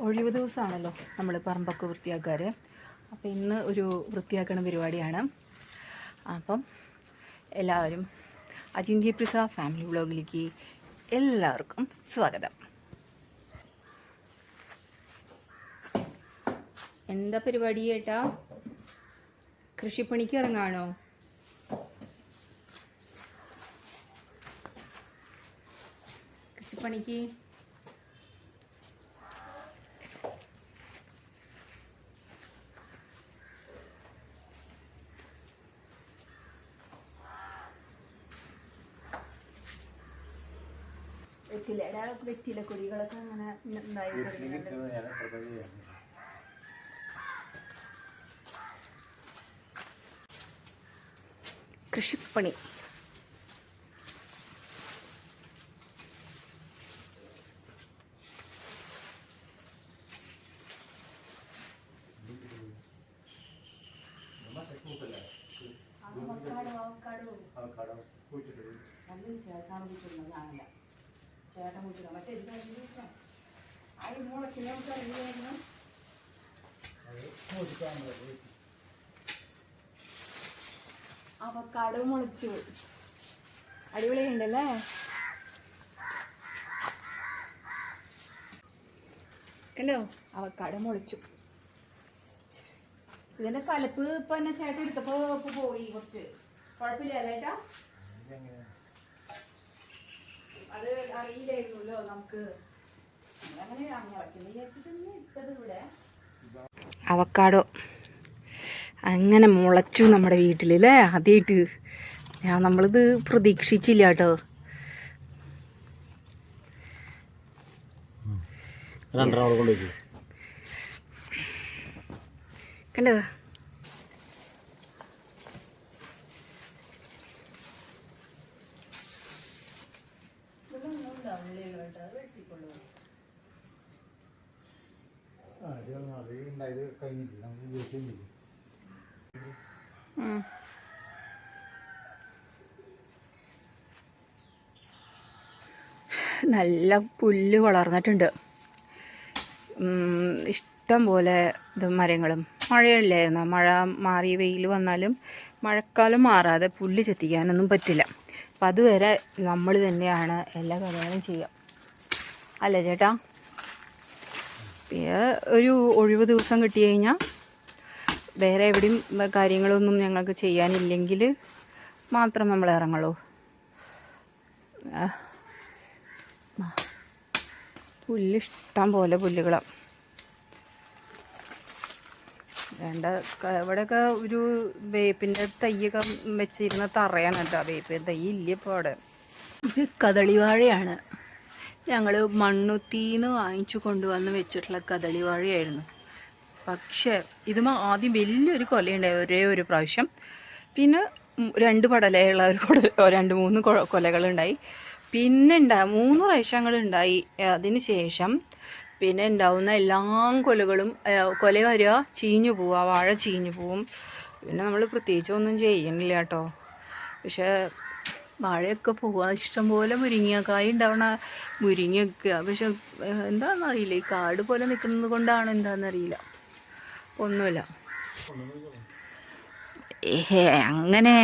ഒഴിവ് ദിവസമാണല്ലോ നമ്മൾ പറമ്പൊക്കെ വൃത്തിയാക്കാറ്. അപ്പോൾ ഇന്ന് ഒരു വൃത്തിയാക്കണ പരിപാടിയാണ്. അപ്പം എല്ലാവരും അജിന്ത്യ പ്രിസ ഫാമിലി വ്ളോഗിലേക്ക് എല്ലാവർക്കും സ്വാഗതം. എന്താ പരിപാടി ചേട്ടാ? കൃഷിപ്പണിക്ക് ഇറങ്ങാണോ? കൃഷിപ്പണിക്ക് വെറ്റില കൊടികളൊക്കെ അങ്ങനെ ഉണ്ടായി. കൃഷിപ്പണി ചേട്ടൻ കുടിച്ചില്ല മറ്റേ അവക്കാടോ മുളച്ചു. അടിപൊളിയുണ്ടല്ലേ? കണ്ടോ, അവക്കാടോ മുളച്ചു. ഇതിന്റെ തലപ്പ് ഇപ്പൊ എന്നെ ചേട്ടൻ എടുത്തപ്പോ പോയി കുറച്ച്. കുഴപ്പമില്ല ചേട്ടാ, അത് അറിയില്ലായിരുന്നല്ലോ നമുക്ക്. അങ്ങനെ എടുത്തത് ഇവിടെ അവക്കാടോ അങ്ങനെ മുളച്ചു നമ്മുടെ വീട്ടിലല്ലേ. ആദ്യമായിട്ട് നമ്മളിത് പ്രതീക്ഷിച്ചില്ല കേട്ടോ. കണ്ടോ, നല്ല പുല്ല് വളർന്നിട്ടുണ്ട്. ഇഷ്ടം പോലെ ഇത് മരങ്ങളും. മഴയില്ലായിരുന്നു, മഴ മാറി വെയിൽ വന്നാലും മഴക്കാലം മാറാതെ പുല്ല് ചെത്തിക്കാനൊന്നും പറ്റില്ല. അപ്പം അതുവരെ നമ്മൾ തന്നെയാണ് എല്ലാ കാര്യങ്ങളും ചെയ്യുക, അല്ലേ ചേട്ടാ? പിന്നെ ഒരു ഒഴിവ് ദിവസം കിട്ടി കഴിഞ്ഞാൽ വേറെ എവിടെയും കാര്യങ്ങളൊന്നും ഞങ്ങൾക്ക് ചെയ്യാനില്ലെങ്കിൽ മാത്രം നമ്മൾ ഇറങ്ങുള്ളൂ. പുല്ല് ഇഷ്ടം പോലെ പുല്ലുകളാണ് വേണ്ട. ഇവിടെയൊക്കെ ഒരു വേപ്പിൻ്റെ തയ്യൊക്കെ വെച്ചിരുന്ന തറയാണ് കേട്ടോ. വേപ്പിൻ്റെ തൈ ഇല്ല ഇപ്പോൾ അവിടെ. ഇത് കദളിവാഴയാണ്. ഞങ്ങൾ മണ്ണുത്തിന്ന് വാങ്ങിച്ചു കൊണ്ടുവന്ന് വെച്ചിട്ടുള്ള കദളിവാഴയായിരുന്നു. പക്ഷേ ഇത് ആദ്യം വലിയൊരു കൊലയുണ്ടായി ഒരേ ഒരു പ്രാവശ്യം. പിന്നെ 2 പടലയുള്ള ഒരു 2-3 കൊലകളുണ്ടായി. പിന്നെ 3 പ്രാവശ്യങ്ങളുണ്ടായി. അതിന് ശേഷം പിന്നെ ഉണ്ടാവുന്ന എല്ലാ കൊലകളും കൊല വരിക, ചീഞ്ഞു പോവുക, വാഴ ചീഞ്ഞു പോവും. പിന്നെ നമ്മൾ പ്രത്യേകിച്ചൊന്നും ചെയ്യണില്ല കേട്ടോ. പക്ഷേ വാഴയൊക്കെ പോവുക. ഇഷ്ടംപോലെ മുരിങ്ങക്കായ ഉണ്ടാവണ മുരിങ്ങയൊക്കെ. പക്ഷെ എന്താണെന്നറിയില്ല, ഈ കാട് പോലെ നിൽക്കുന്നത് കൊണ്ടാണ് എന്താണെന്നറിയില്ല. ഒന്നുമില്ല, അങ്ങനെ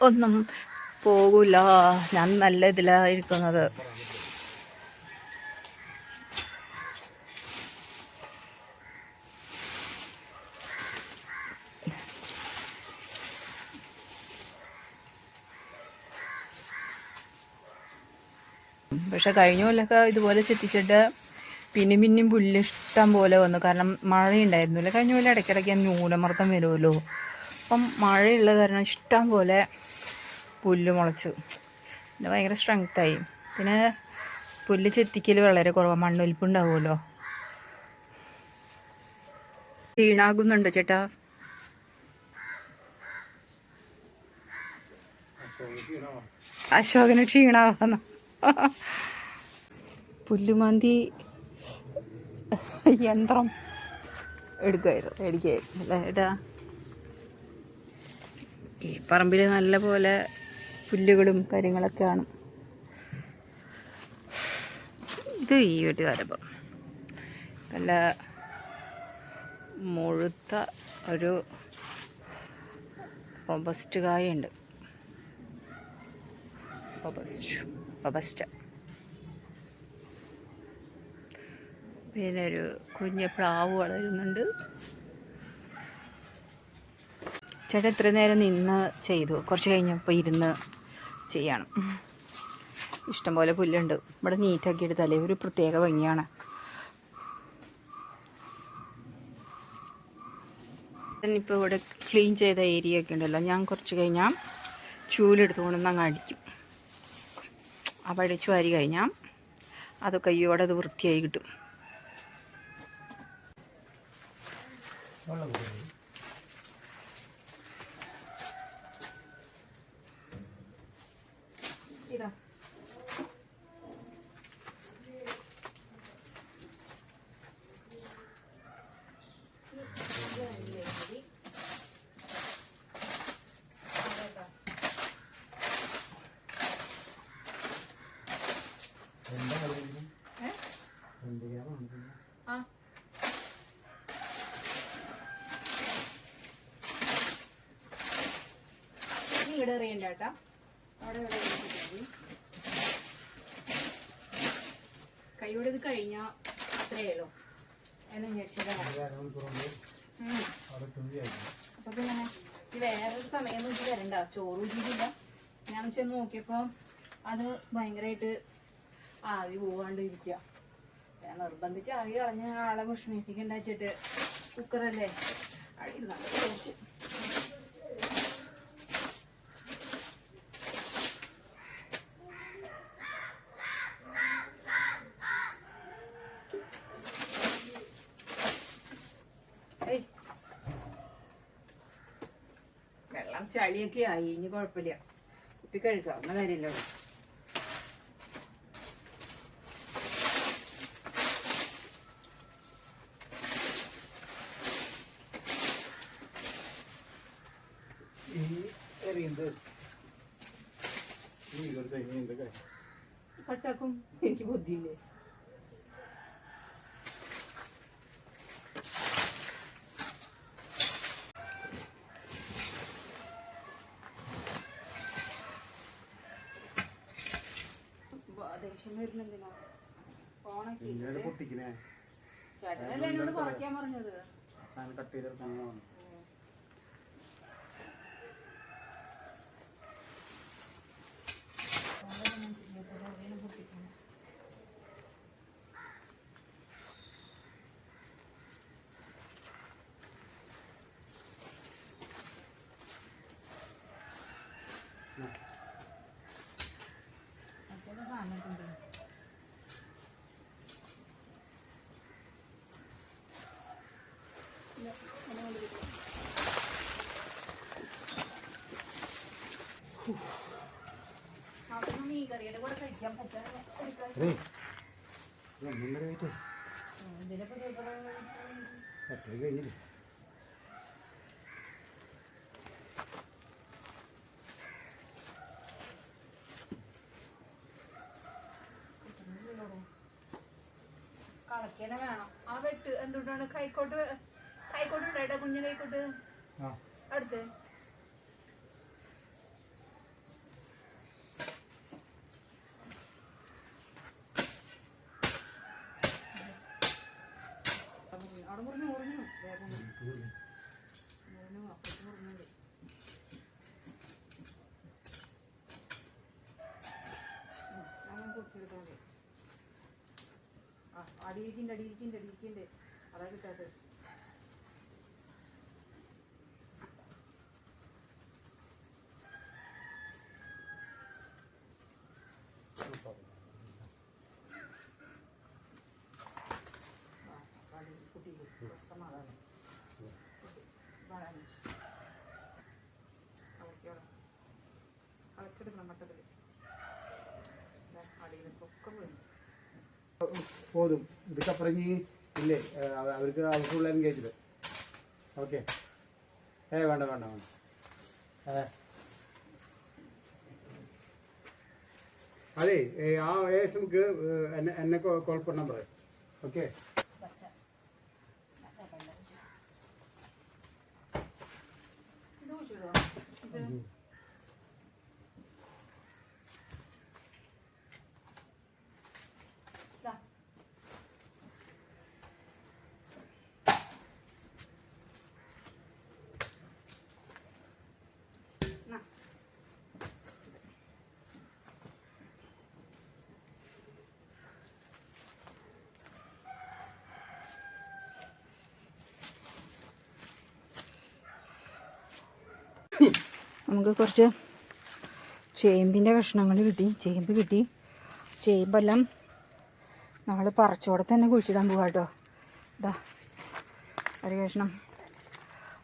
ഒന്നും പോകില്ല. ഞാൻ നല്ല ഇതിലാണ് ഇരിക്കുന്നത്. പക്ഷെ കഴിഞ്ഞ കൊല്ലമൊക്കെ ഇതുപോലെ ചെത്തിച്ചിട്ട് പിന്നെയും പുല്ല് ഇഷ്ടം പോലെ വന്നു. കാരണം മഴയുണ്ടായിരുന്നില്ല കഴിഞ്ഞ കൊല്ലം. ഇടയ്ക്കിടയ്ക്ക് ന്യൂനമർദ്ദം വരുമല്ലോ. അപ്പം മഴയുള്ള കാരണം ഇഷ്ടം പോലെ പുല്ല് മുളച്ചു. പിന്നെ ഭയങ്കര സ്ട്രെങ്ത്തായി. പിന്നെ പുല്ല് ചെത്തിക്കൽ വളരെ കുറവാണ്, മണ്ണൊലിപ്പുണ്ടാവുമല്ലോ. ക്ഷീണാകുന്നുണ്ട് ചേട്ടാ? അശോകന് ക്ഷീണാവുന്നു. പുല്ലുമാന്തി യന്ത്രം മേടിക്കായിരുന്നു അല്ലേ ഏട്ടാ? ഈ പറമ്പിൽ നല്ല പോലെ പുല്ലുകളും കാര്യങ്ങളൊക്കെയാണ്. ഇത് ഈ വീട്ടിൽ വരുമ്പം നല്ല മുഴുത്ത ഒരു റോബസ്റ്റ് കായുണ്ട്. റോബസ്റ്റ. പിന്നെ ഒരു കുഞ്ഞ് പ്ലാവ് വളരുന്നുണ്ട്. ചേട്ടാ ഇത്ര നേരം നിന്ന് ചെയ്തു, കുറച്ച് കഴിഞ്ഞപ്പോൾ ഇരുന്ന് ചെയ്യണം. ഇഷ്ടംപോലെ പുല്ലുണ്ട്. ഇവിടെ നീറ്റാക്കി എടുത്താലേ ഒരു പ്രത്യേക ഭംഗിയാണ്. ഇപ്പോൾ ഇവിടെ ക്ലീൻ ചെയ്ത ഏരിയ ഒക്കെ ഉണ്ടല്ലോ, ഞാൻ കുറച്ച് കഴിഞ്ഞാൽ ചൂലെടുത്ത് കൊണ്ടുവന്ന് അങ്ങ് അടിക്കും. അപ്പോൾ അടിച്ചു വാരി കഴിഞ്ഞാൽ അത് കയ്യോടെ അത് വൃത്തിയായി കിട്ടും. ഇതാ ഇവിടെ എറിയണ്ട കേട്ടാ, അവിടെ കൈയോടെ ഇത് കഴിഞ്ഞാൽ അത്രയേ ഉള്ളൂ എന്ന് വിചാരിച്ചതാണ്. അപ്പൊ പിന്നെ ഈ വേറൊരു സമയം നോക്കി വരണ്ട, ചോറ് ഊറ്റിയിട്ടില്ല. ഞാൻ ചെന്ന് നോക്കിയപ്പോൾ അത് ഭയങ്കരമായിട്ട് ആവി പോവാണ്ടിരിക്കുക. ഞാൻ നിർബന്ധിച്ച് ആവി കളഞ്ഞ ആളെ വിഷമിപ്പിക്കണ്ട വെച്ചിട്ട് കുക്കറല്ലേ അടിയിരുന്നാണ് ചോദിച്ചു. വെള്ളം ചളിയൊക്കെ ആയി, ഇനി കുഴപ്പമില്ല, കുപ്പി കഴുകാവുന്ന കാര്യമില്ല. കട്ടാക്കും, എനിക്ക് ബുദ്ധിയില്ലേ. ദേഷ്യം വരുന്നെന്തിനാ? ഫോണൊക്കെ ചേട്ടനല്ലേ എന്നോട് കുറയ്ക്കാൻ പറഞ്ഞത്. മീൻകറിയുടെ കൂടെ കഴിക്കാൻ പറ്റാൻ കളക്കനെ വേണം. ആ വെട്ട് എന്തുകൊണ്ടാണ് കൈക്കോട്ട് ഉണ്ടായിട്ടാ, കുഞ്ഞു കൈക്കോട്ട് അടുത്ത് അവിടെ മുറിഞ്ഞു വേഗം മുറിഞ്ഞു അപ്പുറത്ത് മുറിഞ്ഞുണ്ട്. അങ്ങനെ കൊടുത്തെടുക്കാൻ മതി. അടിയിരിക്കണ്ട് അതാ കിട്ടാത്തത്. സമാധാനം കളച്ചെടുക്കണം മട്ടത്തിൽ. അടിയിലൊക്കെ വീണു പോതും. ഇതൊക്കെ ഇല്ലേ അവർക്ക് ആവശ്യമുള്ള എൻഗേജ്. ഓക്കെ. വേണ്ട വേണ്ട വേണ്ട. അതെ ആ നമുക്ക് എന്നെ കോൾ പണ്ണാൻ പറയാം. ഓക്കെ നമുക്ക് കുറച്ച് ചേമ്പിൻ്റെ കഷ്ണങ്ങൾ കിട്ടി, ചേമ്പ് കിട്ടി. ചേമ്പെല്ലാം നമ്മൾ പറിച്ചോടെ തന്നെ കുഴിച്ചിടാൻ പോകാം കേട്ടോ. ഇതാ ഒരു കഷ്ണം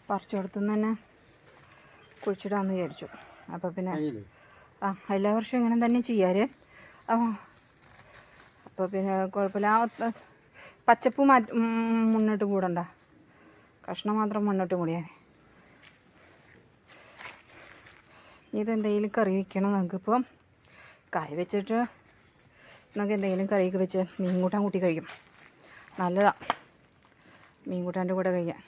പറിച്ചോടത്തുനിന്ന് തന്നെ കുഴിച്ചിടാമെന്ന് വിചാരിച്ചു. അപ്പോൾ പിന്നെ എല്ലാ വർഷവും ഇങ്ങനെ തന്നെ ചെയ്യാറ്. അപ്പോൾ പിന്നെ കുഴപ്പമില്ല. ആ പച്ചപ്പ് മുന്നോട്ട് കൂടണ്ട, കഷ്ണം മാത്രം മുന്നോട്ട് കൂടിയാൽ മതി. ഇതെന്തെങ്കിലും കറി വയ്ക്കണം നമുക്കിപ്പോൾ. കറി വെച്ചിട്ട് നമുക്ക് എന്തെങ്കിലും കറിയൊക്കെ വെച്ച് മീൻ കൂട്ടാൻ കൂട്ടി കഴിക്കും. നല്ലതാണ് മീൻ കൂട്ടാൻ്റെ കൂടെ കഴിക്കാൻ.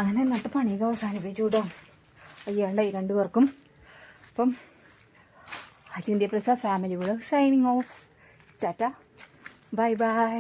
അങ്ങനെ ഇന്നത്തെ പണിയൊക്കെ അവസാനിപ്പിച്ചു കേട്ടോ. അയ്യാണ്ടായി 2 പേർക്കും. അപ്പം അജിന്ത്യ Prasad family vlog signing off. Tata, bye by.